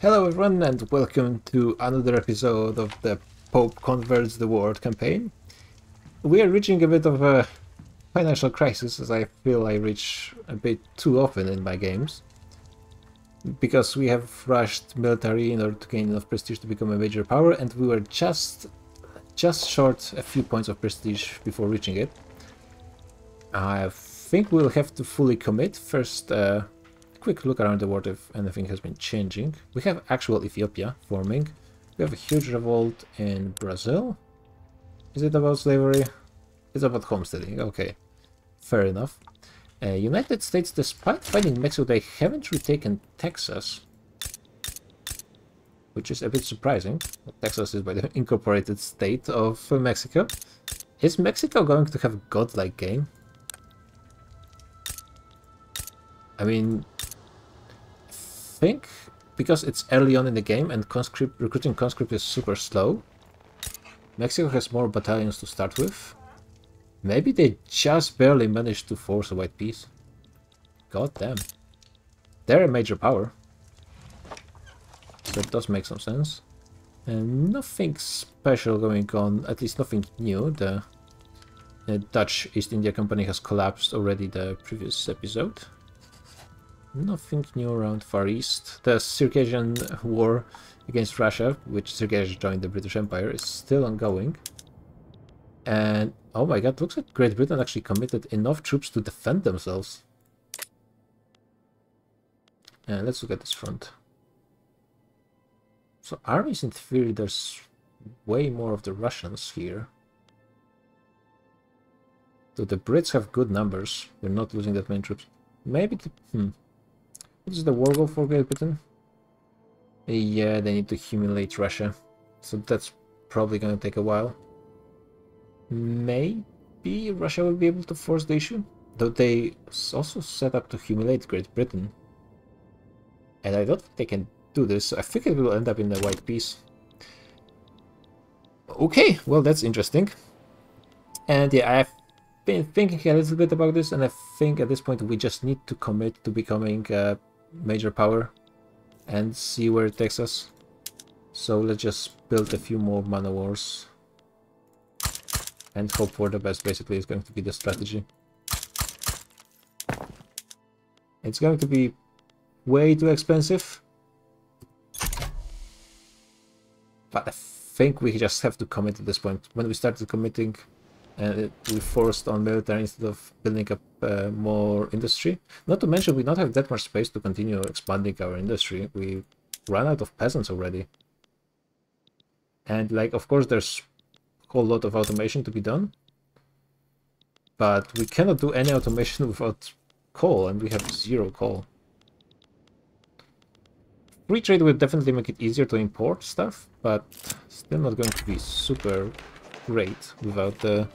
Hello everyone and welcome to another episode of the Pope Converts the World campaign. We are reaching a bit of a financial crisis, as I feel I reach a bit too often in my games. Because we have rushed military in order to gain enough prestige to become a major power, and we were just short a few points of prestige before reaching it. I think we'll have to fully commit. First, quick look around the world if anything has been changing. We have actual Ethiopia forming. We have a huge revolt in Brazil. Is it about slavery? It's about homesteading. Okay, fair enough. United States, despite fighting Mexico, they haven't retaken Texas, which is a bit surprising. Texas is by the incorporated state of Mexico. Is Mexico going to have a godlike game? I mean, I think because it's early on in the game and recruiting conscript is super slow, Mexico has more battalions to start with. Maybe they just barely managed to force a white peace. God damn. They're a major power. That does make some sense. And nothing special going on, at least nothing new. The Dutch East India Company has collapsed already the previous episode. Nothing new around Far East. The Circassian War against Russia, which Circassia joined the British Empire, is still ongoing. And oh my god, looks like Great Britain actually committed enough troops to defend themselves. And let's look at this front. So armies, in theory, there's way more of the Russians here. So the Brits have good numbers. They're not losing that many troops. Maybe the... What is the war goal for Great Britain? Yeah, they need to humiliate Russia. So that's probably going to take a while. Maybe Russia will be able to force the issue, though they also set up to humiliate Great Britain. And I don't think they can do this, so I think it will end up in a white peace. Okay, well that's interesting. And yeah, I've been thinking a little bit about this, and I think at this point we just need to commit to becoming a major power and see where it takes us. So let's just build a few more man wars and hope for the best. Basically is going to be the strategy. It's going to be way too expensive, but I think we just have to commit at this point. When we started committing, we forced on military instead of building up more industry. Not to mention, we don't have that much space to continue expanding our industry. We ran out of peasants already. And like, of course, there's a whole lot of automation to be done, but we cannot do any automation without coal, and we have 0 coal. Free trade will definitely make it easier to import stuff, but still not going to be super great without the...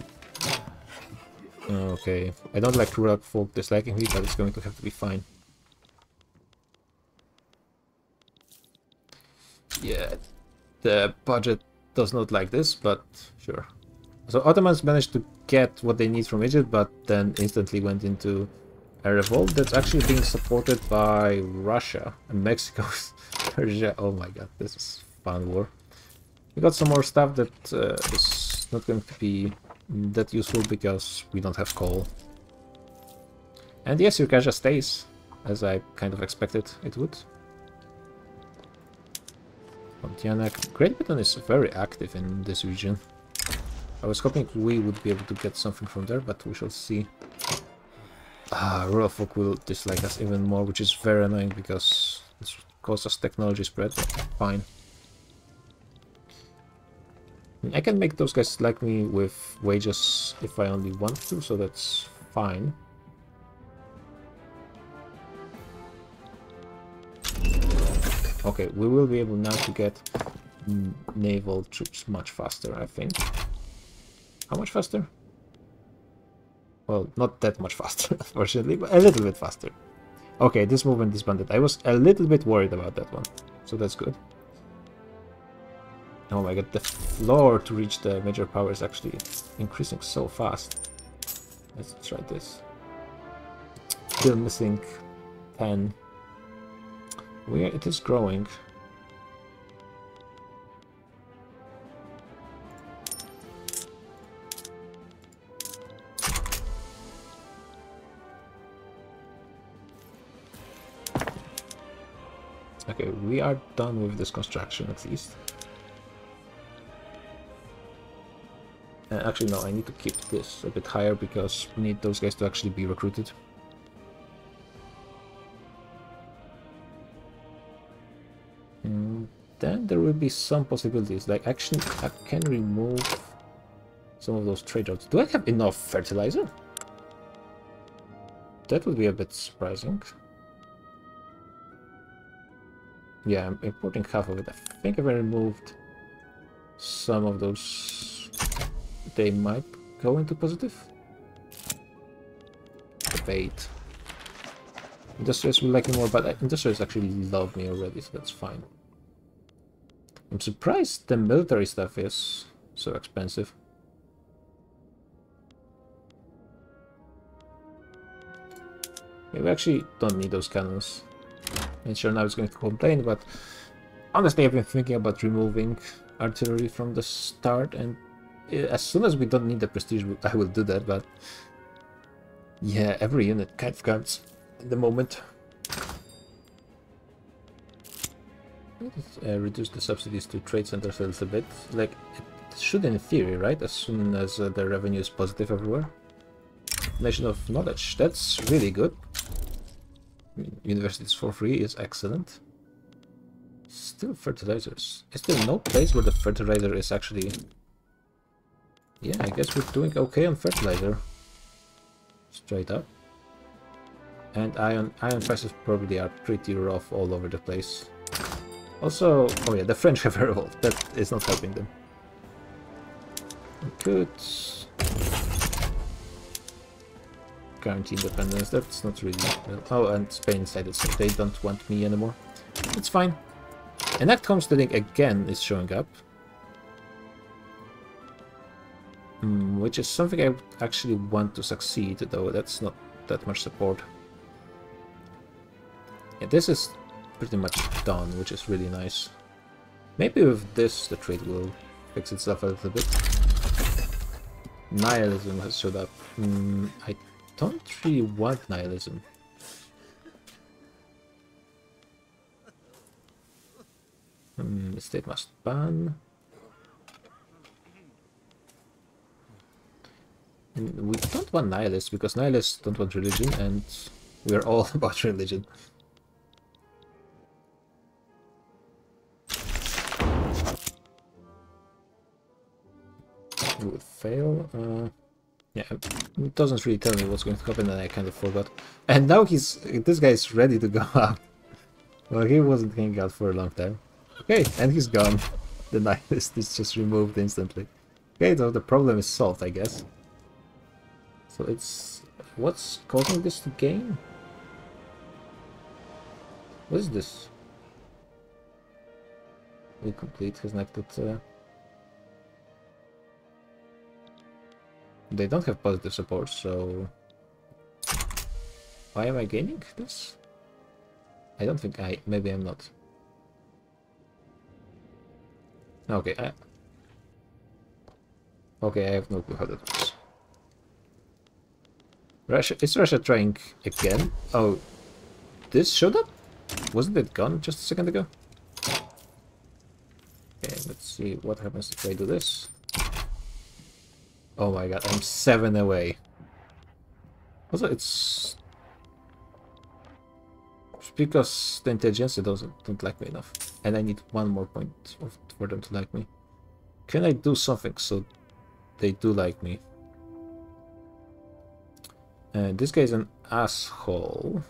Okay, I don't like rural folk disliking me, but it's going to have to be fine. Yeah, the budget does not like this, but sure. So Ottomans managed to get what they need from Egypt, but then instantly went into a revolt that's actually being supported by Russia and Mexico. Persia. Oh my god, this is fun war. We got some more stuff that is not going to be that useful because we don't have coal. And yes, Circassia stays, as I kind of expected it would. Pontianak. Great Britain is very active in this region. I was hoping we would be able to get something from there, but we shall see. Rural folk will dislike us even more, which is very annoying because this causes technology spread. Fine. I can make those guys like me with wages if I only want to, so that's fine. Okay, we will be able now to get naval troops much faster, I think. How much faster? Well, not that much faster, unfortunately, but a little bit faster. Okay, this movement disbanded. I was a little bit worried about that one, so that's good. Oh my god, the floor to reach the major power is actually increasing so fast. Let's try this. Still missing 10. It is growing. Okay, we are done with this construction at least. Actually, no, I need to keep this a bit higher because we need those guys to actually be recruited. And then there will be some possibilities, like actually I can remove some of those trade routes. Do I have enough fertilizer? That would be a bit surprising. Yeah, I'm importing half of it. I think if I removed some of those, they might go into positive. Debate. Industrialists will like me more, but industrialists actually love me already, so that's fine. I'm surprised the military stuff is so expensive. Yeah, we actually don't need those cannons. And sure, now it's going to complain, but honestly, I've been thinking about removing artillery from the start, and as soon as we don't need the prestige, I will do that, but yeah, every unit kind of counts at the moment. Reduce the subsidies to trade centers a little bit. Like, it should in theory, right? As soon as the revenue is positive everywhere. Nation of knowledge, that's really good. Universities for free is excellent. Still fertilizers. Is there no place where the fertilizer is actually... Yeah, I guess we're doing okay on fertilizer. Straight up. And iron prices probably are pretty rough all over the place. Also, oh yeah, the French have a revolt. That is not helping them. We could guarantee independence. That's not really well. Oh, and Spain decided so they don't want me anymore. It's fine. Enact homesteading again is showing up, which is something I actually want to succeed, though that's not that much support. Yeah, this is pretty much done, which is really nice. Maybe with this the trade will fix itself a little bit. Nihilism has showed up. I don't really want nihilism. The state must ban. And we don't want nihilists because nihilists don't want religion, and we're all about religion. It would fail. Yeah, it doesn't really tell me what's going to happen, and I kind of forgot. And now this guy is ready to go up. Well, he wasn't hanging out for a long time. Okay, and he's gone. The nihilist is just removed instantly. Okay, so the problem is solved, I guess. So it's... what's causing this to gain? What is this? Incomplete has not got... They don't have positive support, so... why am I gaining this? I don't think I... maybe I'm not. Okay, okay, I have no clue how that works. Russia... is Russia trying again? Oh, this showed up? Wasn't it gone just a second ago? Okay, let's see what happens if I do this. Oh my god, I'm 7 away. Also, it's because the intelligence don't like me enough, and I need 1 more point for them to like me. Can I do something so they do like me? This guy's an asshole.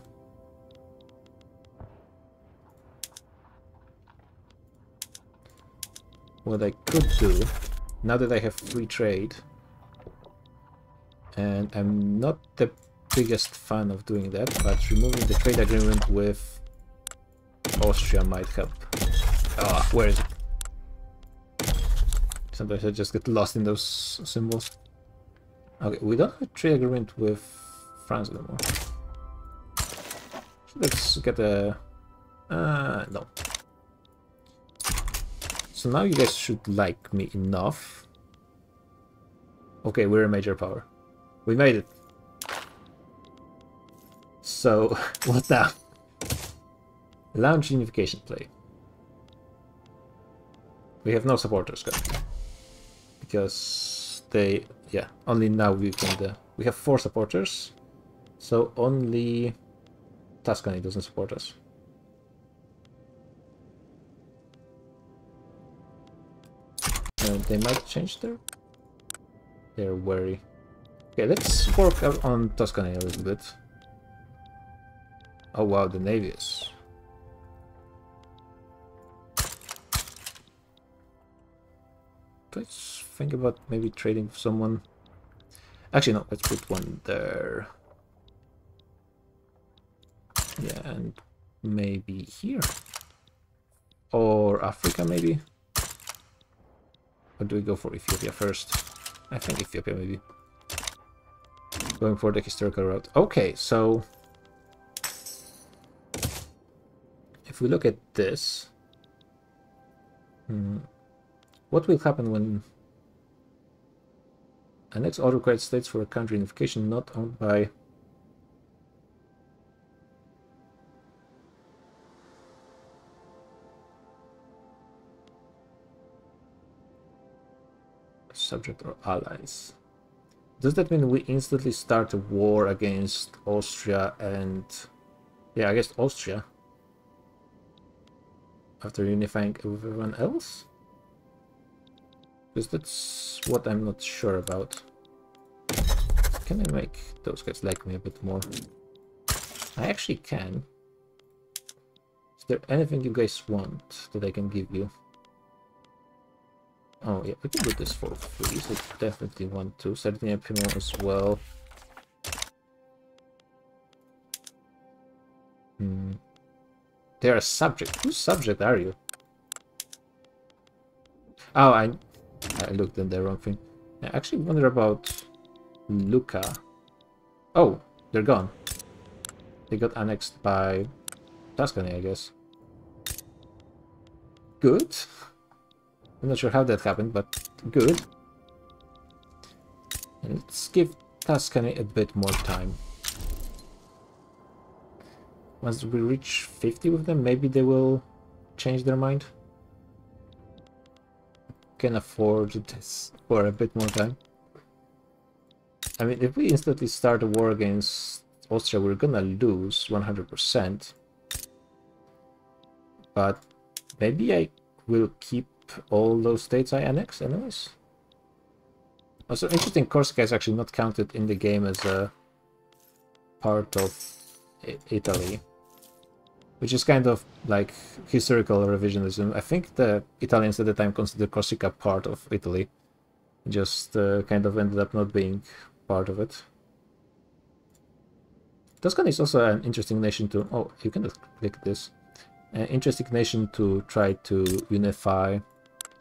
What I could do, now that I have free trade, and I'm not the biggest fan of doing that, but removing the trade agreement with Austria might help. Ah, where is it? Sometimes I just get lost in those symbols. Okay, we don't have a trade agreement with France anymore. So let's get a... no. So now you guys should like me enough. Okay, we're a major power. We made it. So, what now? Launch unification play. We have no supporters currently. Because they... yeah, only now we can... we have 4 supporters. So only Tuscany doesn't support us. And they might change they're wary. Okay, let's work on Tuscany a little bit. Oh wow, the navy is... let's think about maybe trading with someone. Actually, no, let's put one there. Yeah, and maybe here. Or Africa, maybe? Or do we go for Ethiopia first? I think Ethiopia, maybe. Going for the historical route. Okay, so... if we look at this... what will happen when annex all required states for a country unification not owned by subject or allies? Does that mean we instantly start a war against Austria and... yeah, I guess Austria after unifying with everyone else? Because that's what I'm not sure about. Can I make those guys like me a bit more? I actually can. Is there anything you guys want that I can give you? Oh yeah, we can do this for free, so definitely want to. Sardinia Pimo as well. They're a subject. Whose subject are you? Oh, I looked at the wrong thing. I actually wonder about Lucca. Oh, they're gone. They got annexed by Tuscany, I guess. Good. I'm not sure how that happened, but good. And let's give Tuscany a bit more time. Once we reach 50 with them, maybe they will change their mind. Can afford this for a bit more time. I mean, if we instantly start a war against Austria, we're gonna lose 100%. But maybe I will keep all those states I annex anyways. Also, interesting, Corsica is actually not counted in the game as a part of Italy. Which is kind of like historical revisionism. I think the Italians at the time considered Corsica part of Italy. Just kind of ended up not being part of it. Tuscany is also an interesting nation to... oh, you can just click this. An interesting nation to try to unify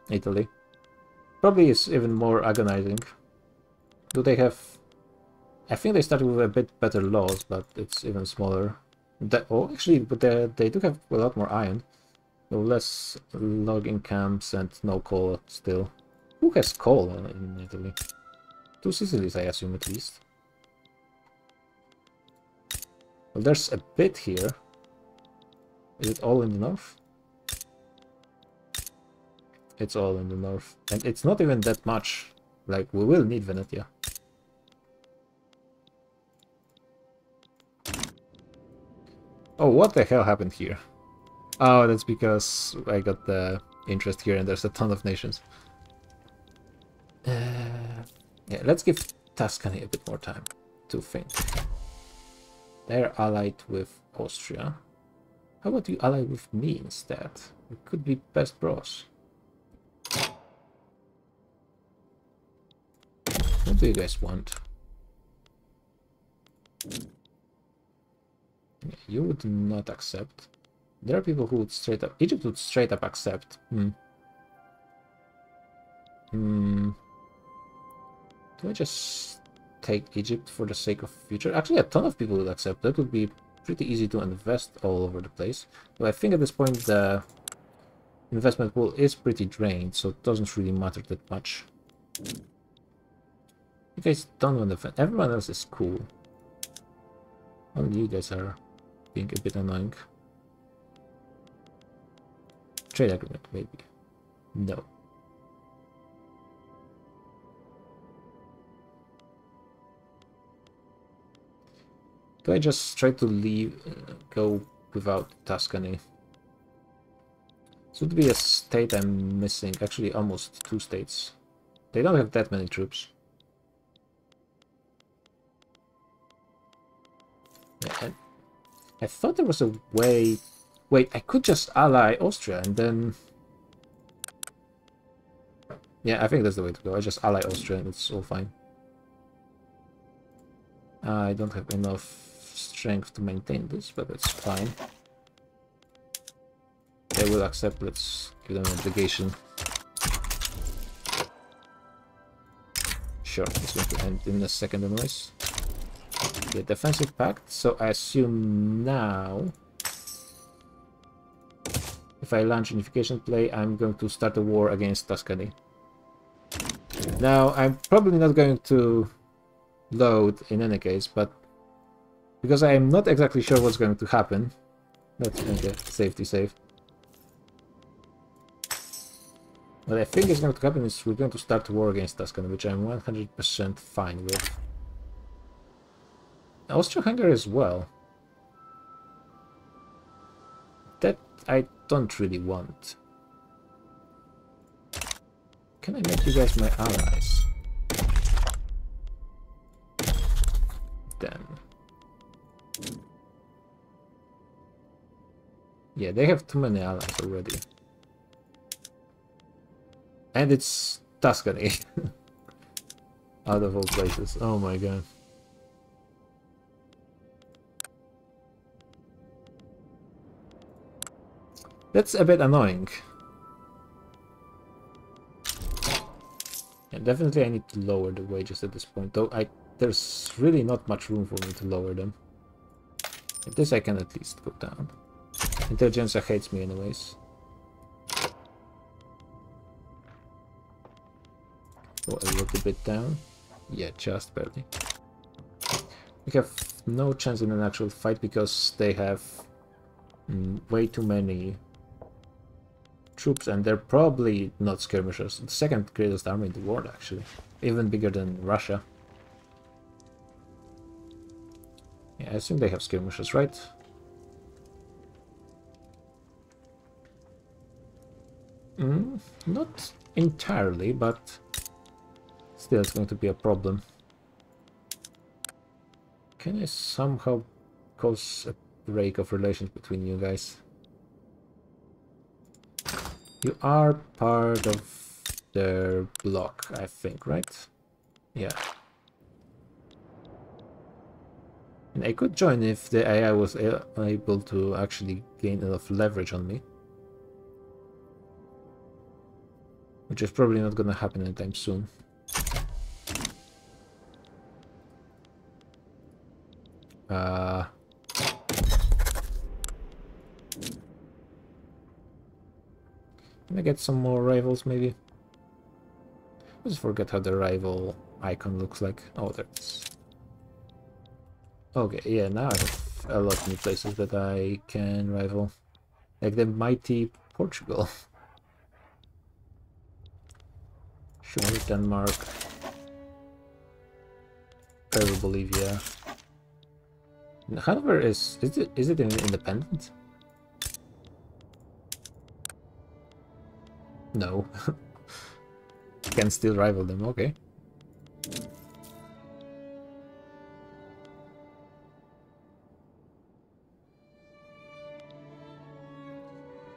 Italy. Probably is even more agonizing. Do they have... I think they started with a bit better laws, but it's even smaller. Oh, actually, but they do have a lot more iron. So less logging camps and no coal still. Who has coal in Italy? 2 Sicilies, I assume, at least. Well, there's a bit here. Is it all in the north? It's all in the north. And it's not even that much. Like, we will need Venetia. Oh, what the hell happened here? Oh, that's because I got the interest here and there's a ton of nations. Yeah, let's give Tuscany a bit more time to think. They're allied with Austria. How about you ally with me instead? We could be best bros. What do you guys want? You would not accept. There are people who would straight up... Egypt would straight up accept. Do I just take Egypt for the sake of future? Actually, a ton of people would accept. That would be pretty easy to invest all over the place. But I think at this point the investment pool is pretty drained, so it doesn't really matter that much. You guys don't want to defend. Everyone else is cool. Only you guys are being a bit annoying. Trade agreement, maybe. No. Do I just try to leave, go without Tuscany? This would be a state I'm missing. Actually, almost 2 states. They don't have that many troops. Yeah, I thought there was a way... Wait, I could just ally Austria and then... Yeah, I think that's the way to go. I just ally Austria and it's all fine. I don't have enough strength to maintain this, but it's fine. They will accept. Let's give them an obligation. Sure, it's going to end in a second anyways. The defensive pact, so I assume now if I launch unification play, I'm going to start a war against Tuscany. Now, I'm probably not going to load in any case, but because I am not exactly sure what's going to happen, let's make a safety save. What I think is going to happen is we're going to start a war against Tuscany, which I'm 100% fine with. Austria-Hungary as well. That I don't really want. Can I make you guys my allies? Then. Yeah, they have too many allies already. And it's Tuscany. Out of all places. Oh my god. That's a bit annoying. Yeah, definitely I need to lower the wages at this point, though there's really not much room for me to lower them. If this I can at least go down. Intelligentsia hates me anyways. Go a little bit down. Yeah, just barely. We have no chance in an actual fight because they have way too many troops and they're probably not skirmishers. The second greatest army in the world, actually. Even bigger than Russia. Yeah, I assume they have skirmishers, right? Not entirely, but still it's going to be a problem. Can I somehow cause a break of relations between you guys? You are part of their bloc, I think, right? Yeah. And I could join if the AI was able to actually gain enough leverage on me. Which is probably not gonna happen anytime soon. Can I get some more rivals, maybe? I just forget how the rival icon looks like. Oh, there it is. Okay, yeah, now I have a lot of new places that I can rival. Like the mighty Portugal. Sure, Denmark. Peru, Bolivia. Hanover is it independent? No. Can still rival them, okay.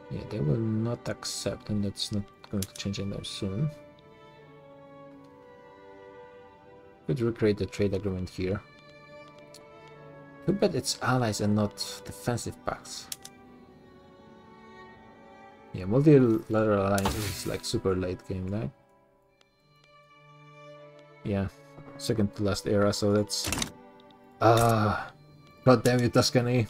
Yeah, they will not accept, and that's not going to change anytime soon. Could recreate the trade agreement here. Too bad it's allies and not defensive pacts. Yeah, multilateral alliance is like super late game, right? Yeah, second to last era, so that's... God damn you, Tuscany!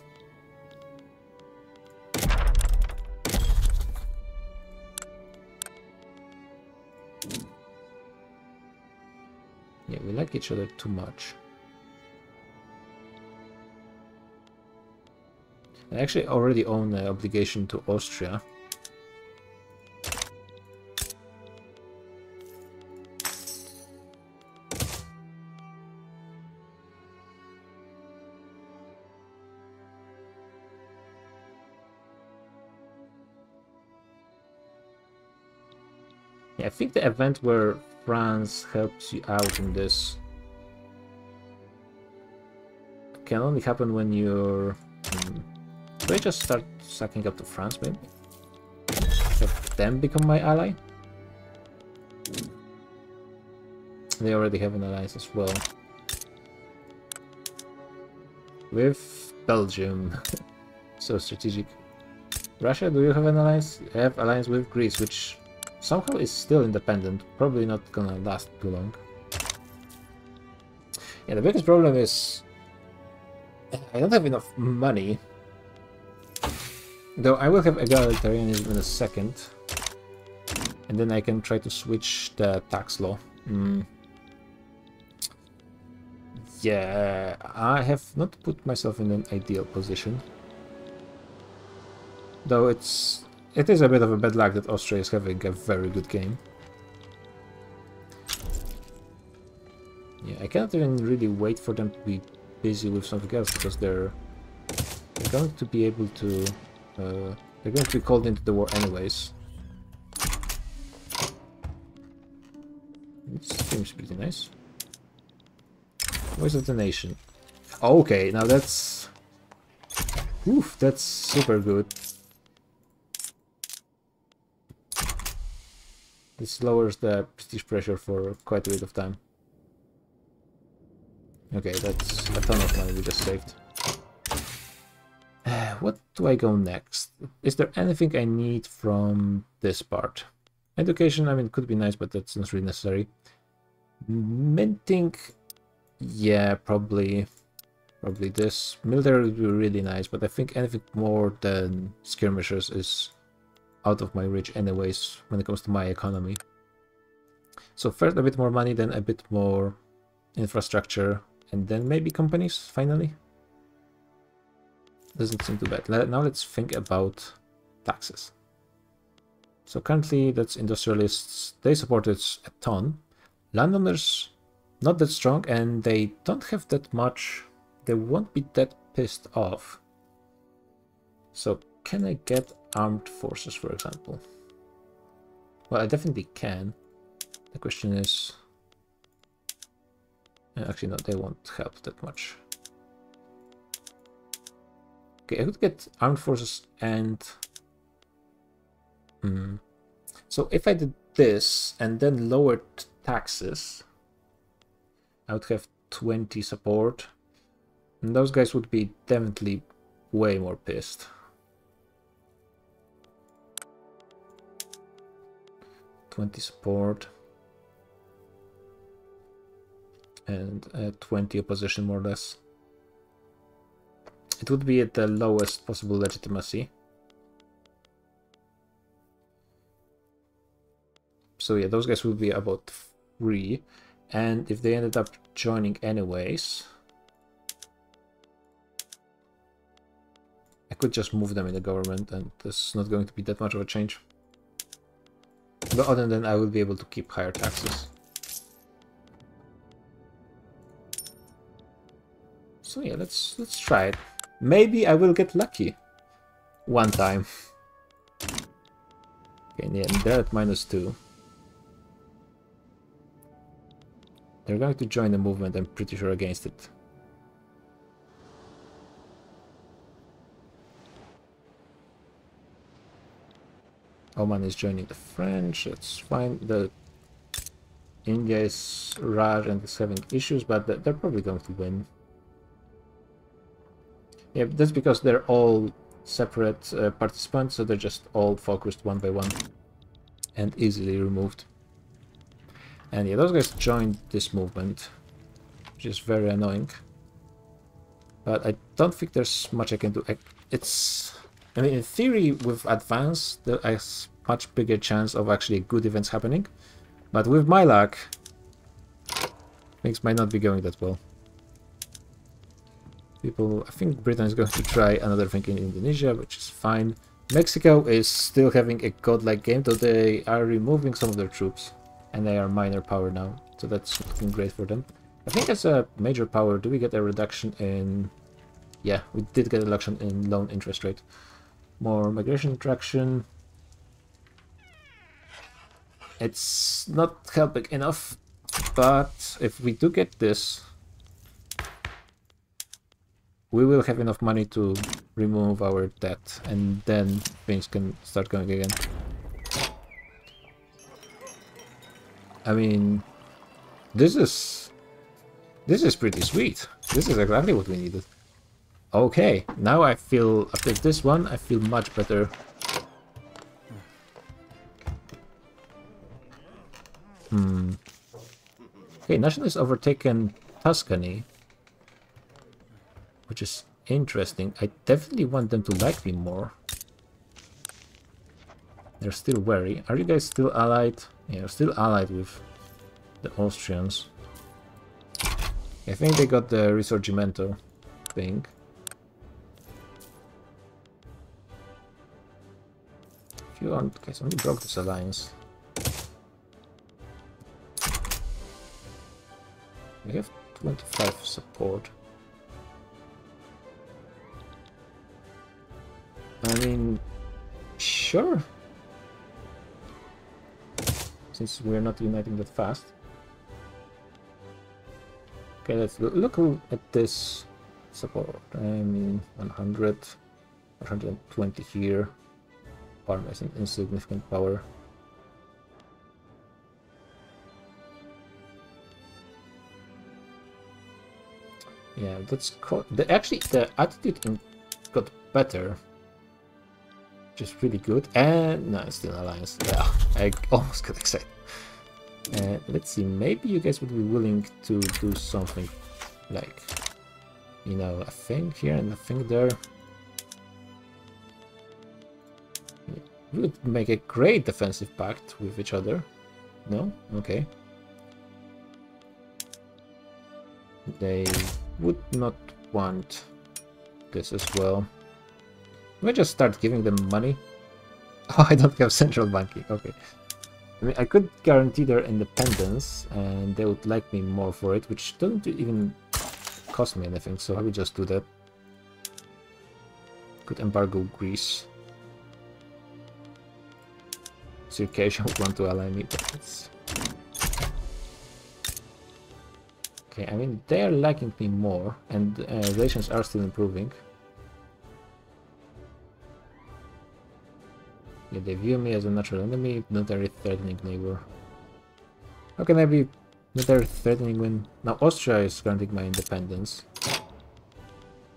Yeah, we like each other too much. I actually already own an obligation to Austria. I think the event where France helps you out in this can only happen when you're... Do I just start sucking up to France, maybe? Have them become my ally? They already have an alliance as well. With Belgium. So strategic. Russia, do you have an alliance? I have alliance with Greece, which somehow is still independent. Probably not gonna last too long. Yeah, the biggest problem is I don't have enough money. Though I will have egalitarianism in a second. And then I can try to switch the tax law. Yeah, I have not put myself in an ideal position. Though it is a bit of a bad luck that Austria is having a very good game. Yeah, I cannot even really wait for them to be busy with something else because they're going to be able to... they're going to be called into the war anyways. This seems pretty nice. Voice of the Nation. Okay, now that's... Oof, that's super good. This lowers the prestige pressure for quite a bit of time. Okay, that's a ton of money we just saved. What do I go next? Is there anything I need from this part? Education, I mean, could be nice, but that's not really necessary. Minting, yeah, probably this. Military would be really nice, but I think anything more than skirmishers is out of my reach anyways when it comes to my economy. So first a bit more money, then a bit more infrastructure, and then maybe companies, finally. Doesn't seem too bad. Now let's think about taxes. So currently that's industrialists, they support it a ton. Landowners, not that strong, and they don't have that much, they won't be that pissed off. So can I get armed forces, for example? Well, I definitely can. The question is... Actually, no, they won't help that much. Okay, I could get armed forces and... So if I did this and then lowered taxes, I would have 20 support. And those guys would be definitely way more pissed. 20 support. And 20 opposition, more or less. It would be at the lowest possible legitimacy. So yeah, those guys would be about 3. And if they ended up joining anyways, I could just move them in the government, and there's not going to be that much of a change. But other than that, I will be able to keep higher taxes. So yeah, let's try it. Maybe I will get lucky one time. Okay, yeah, they're at -2. They're going to join the movement, I'm pretty sure, against it. Oman is joining the French, that's fine. The India is Raj and is having issues, but they're probably going to win. Yeah, that's because they're all separate participants, so they're just all focused one by one and easily removed. And yeah, those guys joined this movement, which is very annoying. But I don't think there's much I can do. I mean, in theory, with advance, there is much bigger chance of actually good events happening. But with my luck, things might not be going that well. I think Britain is going to try another thing in Indonesia, which is fine. Mexico is still having a godlike game, though they are removing some of their troops. And they are minor power now, so that's looking great for them. I think as a major power, do we get a reduction in... Yeah, we did get a reduction in loan interest rate. More migration attraction. It's not helping enough, but if we do get this, we will have enough money to remove our debt, and then things can start going again. I mean, this is pretty sweet. This is exactly what we needed. Okay, now I feel, after this one, I feel much better. Okay, nationalists overtaken Tuscany, which is interesting. I definitely want them to like me more. They're still wary. Are you guys still allied? Yeah, you're still allied with the Austrians. I think they got the Risorgimento thing. If you want, okay, somebody broke this alliance. We have 25 support. I mean, sure. Since we're not uniting that fast. Okay, let's look at this support. I mean, 100, 120 here. Parma is an insignificant power. Yeah, that's actually the attitude got better, which is really good. And no, it's still an alliance. Yeah, I almost got excited. Let's see, maybe you guys would be willing to do something like, you know, a thing here and a thing there. We would make a great defensive pact with each other. No? Okay. They would not want this as well. We just start giving them money. Oh, I don't have central banking. Okay. I mean, I could guarantee their independence, and they would like me more for it, which doesn't even cost me anything, so I will just do that. Could embargo Greece. Circassian would want to ally me, but it's... Okay, I mean, they are liking me more, and relations are still improving. Yeah, they view me as a natural enemy, not a threatening neighbor. How can I be not a threatening when... Now Austria is granting my independence.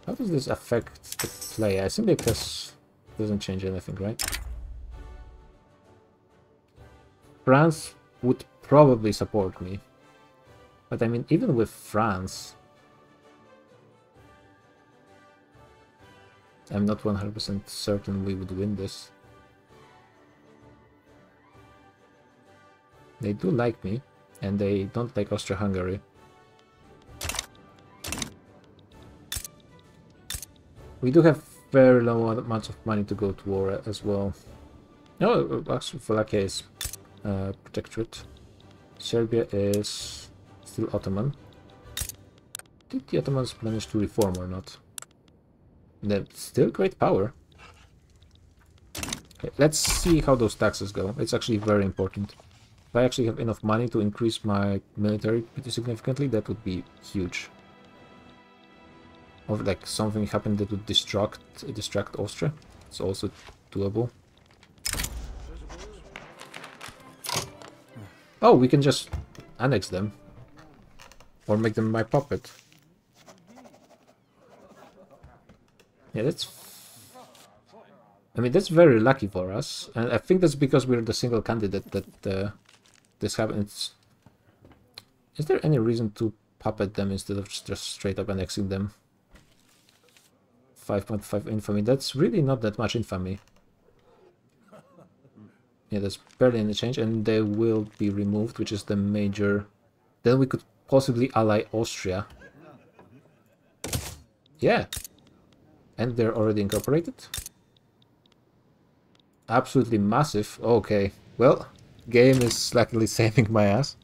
How does this affect the play? I assume because it doesn't change anything, right? France would probably support me. But I mean, even with France, I'm not 100% certain we would win this. They do like me, and they don't like Austria-Hungary. We do have very low amounts of money to go to war as well. No, actually, Slovakia is protectorate. Serbia is still Ottoman. Did the Ottomans manage to reform or not? They're still great power. Okay, let's see how those taxes go. It's actually very important. If I actually have enough money to increase my military pretty significantly, that would be huge. Or like something happened that would distract Austria. It's also doable. Oh, we can just annex them. Or make them my puppet. Yeah, I mean, that's very lucky for us. And I think that's because we're the single candidate that this happens. Is there any reason to puppet them instead of just straight up annexing them? 5.5 infamy. That's really not that much infamy. Yeah, there's barely any change, and they will be removed, which is the major... Then we could possibly ally Austria. Yeah. And they're already incorporated. Absolutely massive. Okay. Well, game is luckily saving my ass.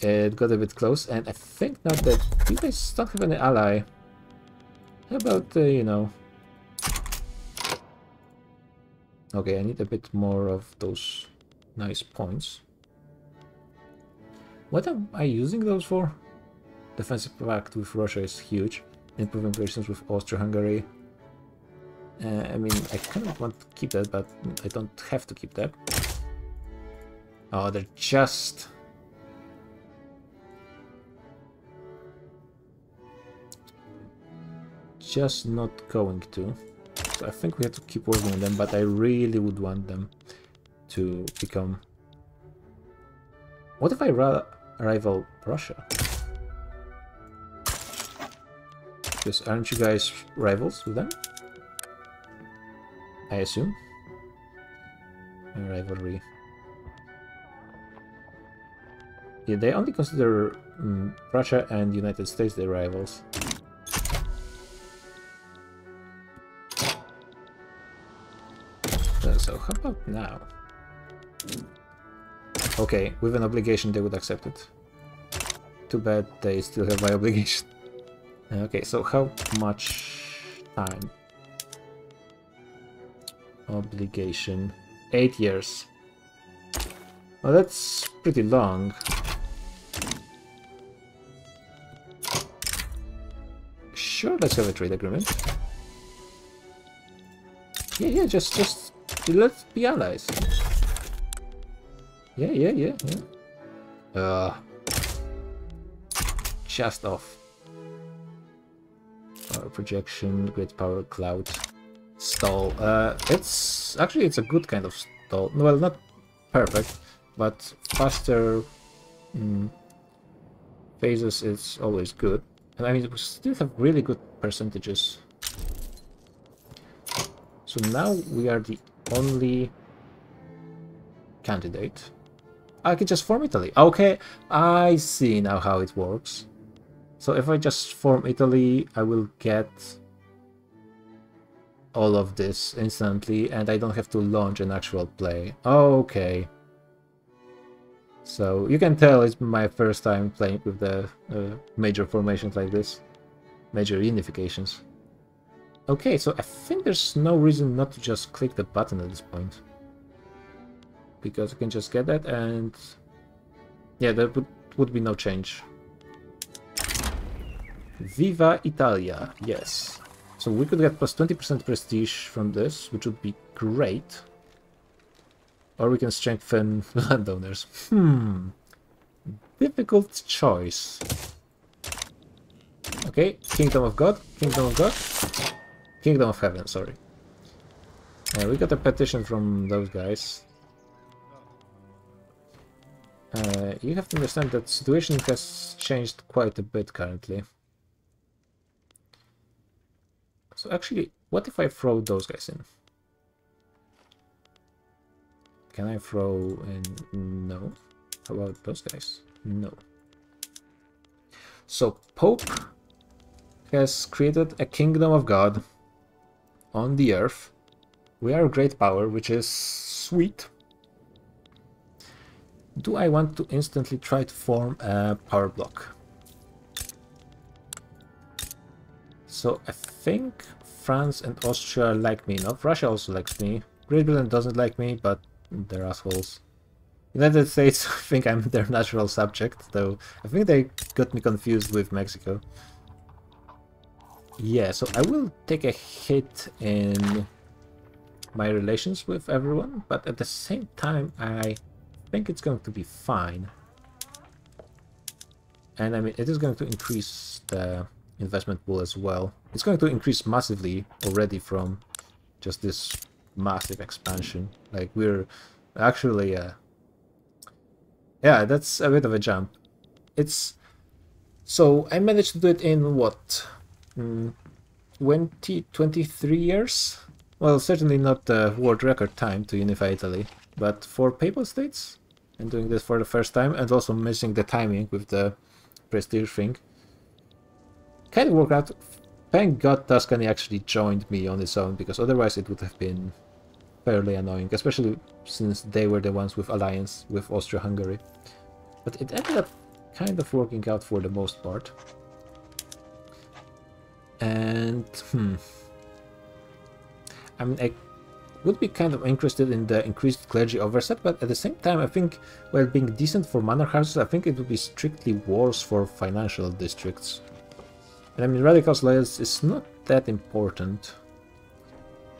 It got a bit close, and I think now that you guys don't have any ally. How about, you know... Okay, I need a bit more of those Nice points. What am I using those for? Defensive pact with Russia is huge. Improving relations with Austria-Hungary. I mean, I kind of want to keep that, but I don't have to keep that. Oh, they're just not going to. So I think we have to keep working on them, but I really would want them to become... What if I rival Russia? Because aren't you guys rivals with them? I assume. A rivalry. Yeah, they only consider Russia and United States their rivals. So how about now? Okay, with an obligation they would accept it. Too bad they still have my obligation. Okay, so how much time? Obligation. 8 years. Well, that's pretty long. Sure, let's have a trade agreement. Yeah, just let's be allies. Yeah. Just off. Power projection, great power cloud. Stall. It's a good kind of stall. Well, not perfect, but faster phases is always good. And I mean, we still have really good percentages. So now we are the only candidate. I can just form Italy. Okay, I see now how it works. So if I just form Italy, I will get all of this instantly, and I don't have to launch an actual play. Okay. So you can tell it's my first time playing with the major formations like this. Major unifications. Okay, so I think there's no reason not to just click the button at this point. Because I can just get that, and yeah, there would be no change. Viva Italia, yes. So we could get plus 20% prestige from this, which would be great. Or we can strengthen landowners. Difficult choice. Okay, Kingdom of God, Kingdom of God. Kingdom of Heaven, sorry. We got a petition from those guys. You have to understand that the situation has changed quite a bit currently. So actually, what if I throw those guys in? Can I throw in? No. How about those guys? No. So Pope has created a kingdom of God on the earth. We are a great power, which is sweet. Do I want to instantly try to form a power block? So I think France and Austria like me enough. Russia also likes me. Great Britain doesn't like me, but they're assholes. United States, I think I'm their natural subject, though I think they got me confused with Mexico. Yeah, so I will take a hit in my relations with everyone, but at the same time I think it's going to be fine. And I mean, it is going to increase the investment pool as well. It's going to increase massively already from just this massive expansion. Like, we're actually yeah, that's a bit of a jump. It's so I managed to do it in what, 23 years? Well, certainly not the world record time to unify Italy, but for Papal States, and doing this for the first time, and also missing the timing with the prestige thing, kind of worked out. Thank God Tuscany actually joined me on its own, because otherwise it would have been fairly annoying, especially since they were the ones with alliance with Austria-Hungary. But it ended up kind of working out for the most part. And I mean, would be kind of interested in the increased clergy oversight, but at the same time I think while being decent for manor houses, I think it would be strictly worse for financial districts. And I mean, radicals loyalty is not that important.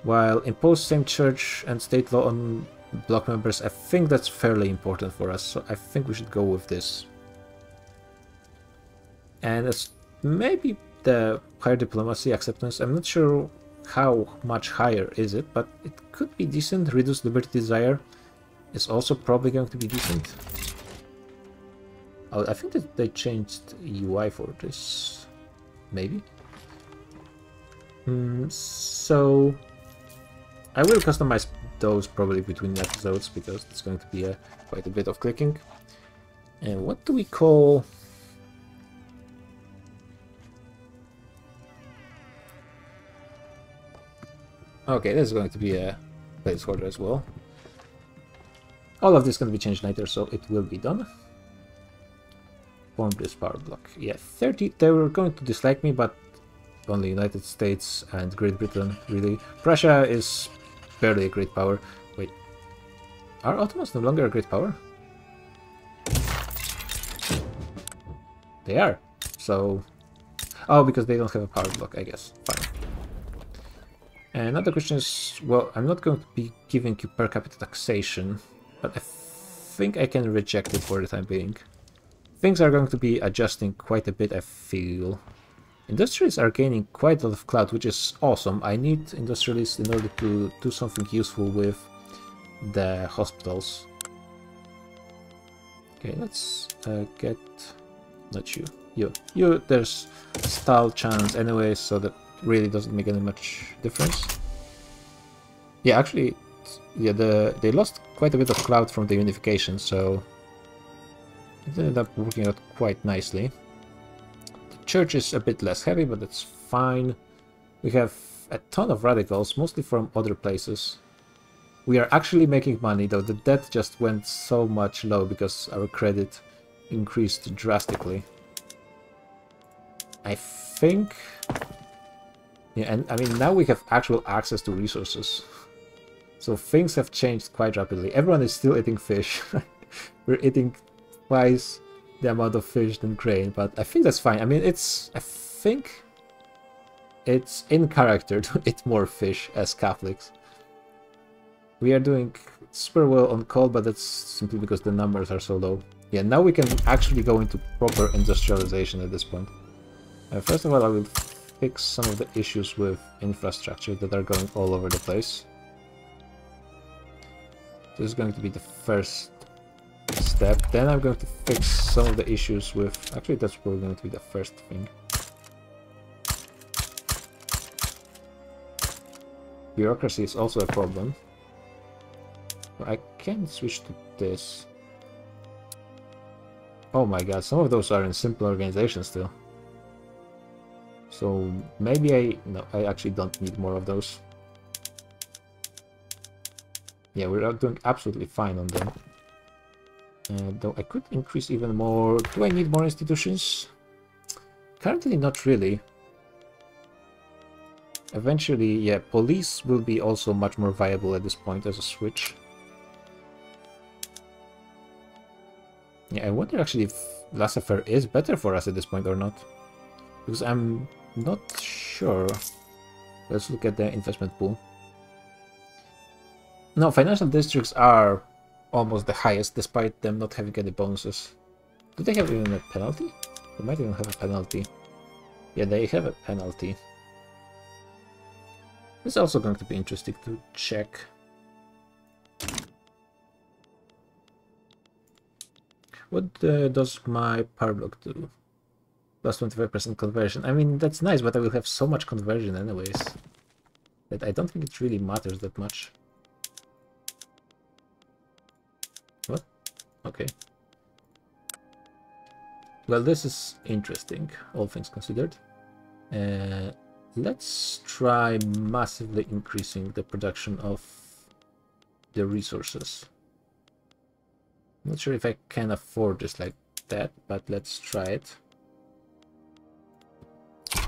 While impose same church and state law on block members, I think that's fairly important for us, so I think we should go with this. And as maybe the higher diplomacy acceptance, I'm not sure how much higher is it, but it could be decent. Reduced liberty desire is also probably going to be decent. Oh, I think that they changed UI for this, maybe. So I will customize those probably between episodes because it's going to be quite a bit of clicking. And what do we call? Okay, this is going to be a placeholder as well. All of this can be changed later, so it will be done. Form this power block. Yeah, 30. They were going to dislike me, but only United States and Great Britain, really. Prussia is barely a great power. Wait, are Ottomans no longer a great power? They are. So, oh, because they don't have a power block, I guess. Fine. And another question is, well, I'm not going to be giving you per capita taxation, but I think I can reject it for the time being. Things are going to be adjusting quite a bit, I feel. Industries are gaining quite a lot of clout, which is awesome. I need industrialists in order to do something useful with the hospitals. Okay, let's get... not you. You, there's stall chance anyway, so that really doesn't make any much difference. Yeah, actually, yeah, they lost quite a bit of clout from the unification, so it ended up working out quite nicely. The church is a bit less heavy, but that's fine. We have a ton of radicals, mostly from other places. We are actually making money, though the debt just went so much low because our credit increased drastically. I think... yeah, and I mean, now we have actual access to resources. So things have changed quite rapidly. Everyone is still eating fish. We're eating twice the amount of fish than grain, but I think that's fine. I mean, I think it's in character to eat more fish as Catholics. We are doing super well on coal, but that's simply because the numbers are so low. Yeah, now we can actually go into proper industrialization at this point. First of all, I will fix some of the issues with infrastructure that are going all over the place. This is going to be the first step. Then I'm going to fix some of the issues with... actually, that's probably going to be the first thing. Bureaucracy is also a problem. I can switch to this. Oh my god, some of those are in simple organizations still. So maybe no, I actually don't need more of those. Yeah, we're doing absolutely fine on them. Though I could increase even more. Do I need more institutions? Currently not really. Eventually, yeah, police will be also much more viable at this point as a switch. Yeah, I wonder actually if laissez-faire is better for us at this point or not. Because I'm not sure. Let's look at the investment pool. No, financial districts are almost the highest, despite them not having any bonuses. Do they have even a penalty? They might even have a penalty. Yeah, they have a penalty. It's also going to be interesting to check. What does my power block do? Plus 25% conversion. I mean, that's nice, but I will have so much conversion anyways that I don't think it really matters that much. What? Okay. Well, this is interesting, all things considered. Let's try massively increasing the production of the resources. Not sure if I can afford this like that, but let's try it.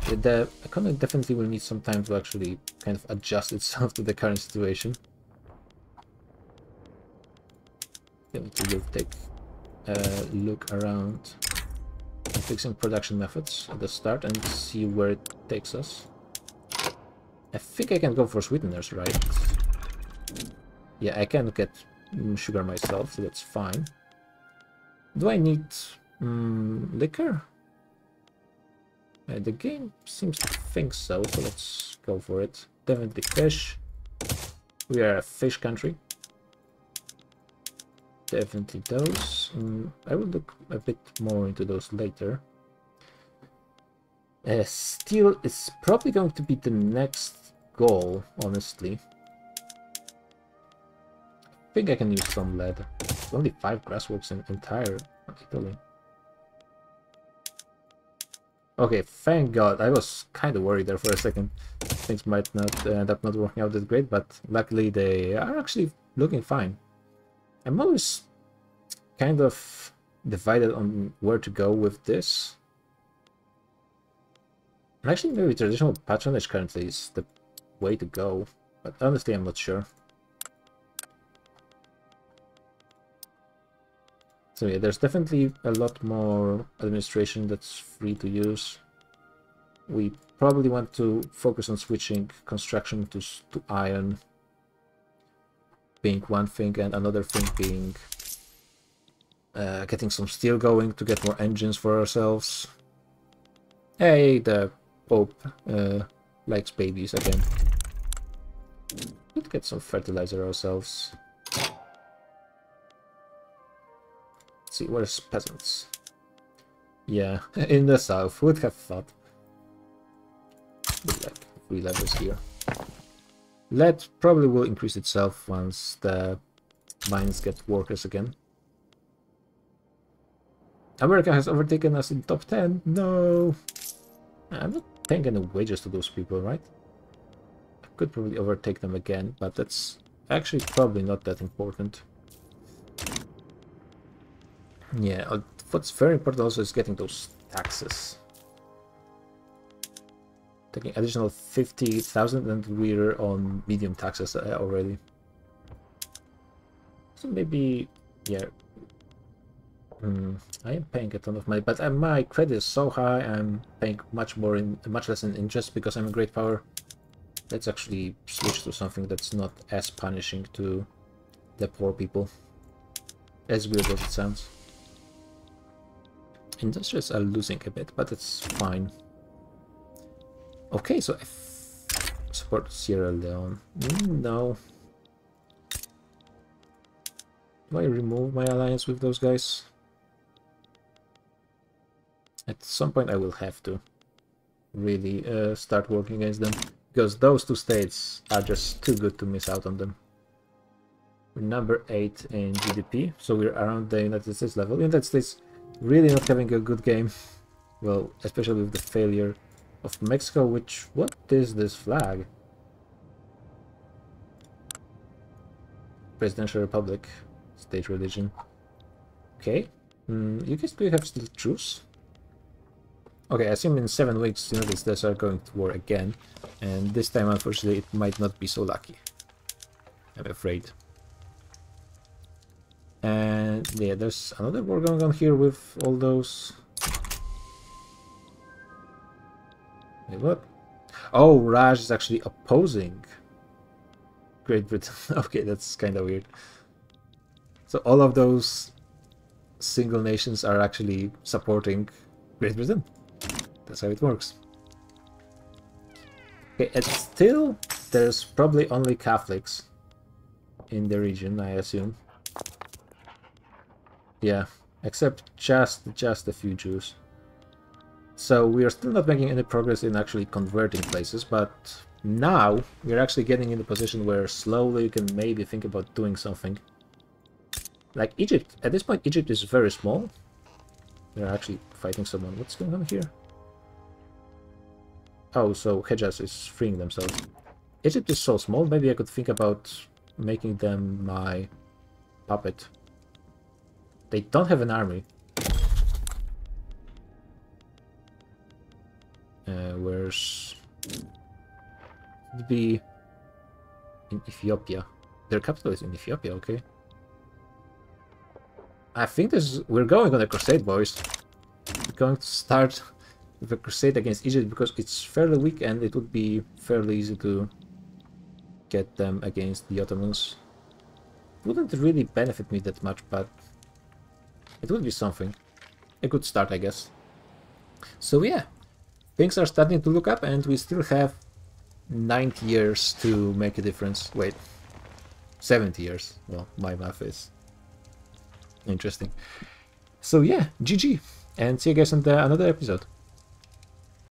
The economy definitely will need some time to actually kind of adjust itself to the current situation. Then we will take a look around fixing production methods at the start and see where it takes us. I think I can go for sweeteners, right? Yeah, I can get sugar myself, so that's fine. Do I need liquor? The game seems to think so, so let's go for it. Definitely fish. We are a fish country. Definitely those. I will look a bit more into those later. Steel is probably going to be the next goal, honestly. I think I can use some lead. Only 5 grassworks in entire Italy. Okay, thank God. I was kind of worried there for a second. Things might not end up not working out that great, but luckily they are actually looking fine. I'm always kind of divided on where to go with this. Actually, maybe traditional patronage currently is the way to go, but honestly, I'm not sure. So yeah, there's definitely a lot more administration that's free to use. We probably want to focus on switching construction to iron, being one thing, and another thing being getting some steel going to get more engines for ourselves. Hey, the Pope likes babies again. Let's get some fertilizer ourselves. Let's see, where's peasants? Yeah, in the south, would have thought. Like 3 levels here. Lead probably will increase itself once the mines get workers again. America has overtaken us in top 10. No! I'm not paying any wages to those people, right? I could probably overtake them again, but that's actually probably not that important. Yeah, what's very important also is getting those taxes. Taking additional 50,000 and we're on medium taxes already. So maybe, yeah. I am paying a ton of money, but my credit is so high. I'm paying much less in interest because I'm a great power. Let's actually switch to something that's not as punishing to the poor people. As weird as it sounds. Industries are losing a bit, but it's fine. Okay, so I support Sierra Leone. No. Do I remove my alliance with those guys? At some point I will have to really start working against them, because those 2 states are just too good to miss out on them. We're number 8 in GDP, so we're around the United States level. United States really not having a good game. Well, especially with the failure of Mexico, which... What is this flag? Presidential Republic. State religion. Okay. You guys do have still truce? Okay, I assume in 7 weeks the United States are going to war again. And this time, unfortunately, it might not be so lucky. I'm afraid. And yeah, there's another war going on here with all those... Wait, what? Oh, Raj is actually opposing Great Britain. Okay, that's kind of weird. So all of those single nations are actually supporting Great Britain. That's how it works. Okay, and still, there's probably only Catholics in the region, I assume. Yeah, except just a few Jews. So we are still not making any progress in actually converting places, but now we're actually getting in a position where slowly you can maybe think about doing something. Like Egypt. At this point, Egypt is very small. They're actually fighting someone. What's going on here? Oh, so Hejaz is freeing themselves. Egypt is so small, maybe I could think about making them my puppet. They don't have an army. Where's... It'd be in Ethiopia. Their capital is in Ethiopia, okay. I think we're going on a crusade, boys. We're going to start with a crusade against Egypt because it's fairly weak and it would be fairly easy to get them against the Ottomans. It wouldn't really benefit me that much, but it would be something. A good start, I guess. So yeah, things are starting to look up and we still have 90 years to make a difference. Wait, 70 years. Well, my math is interesting. So yeah, GG, and see you guys in another episode.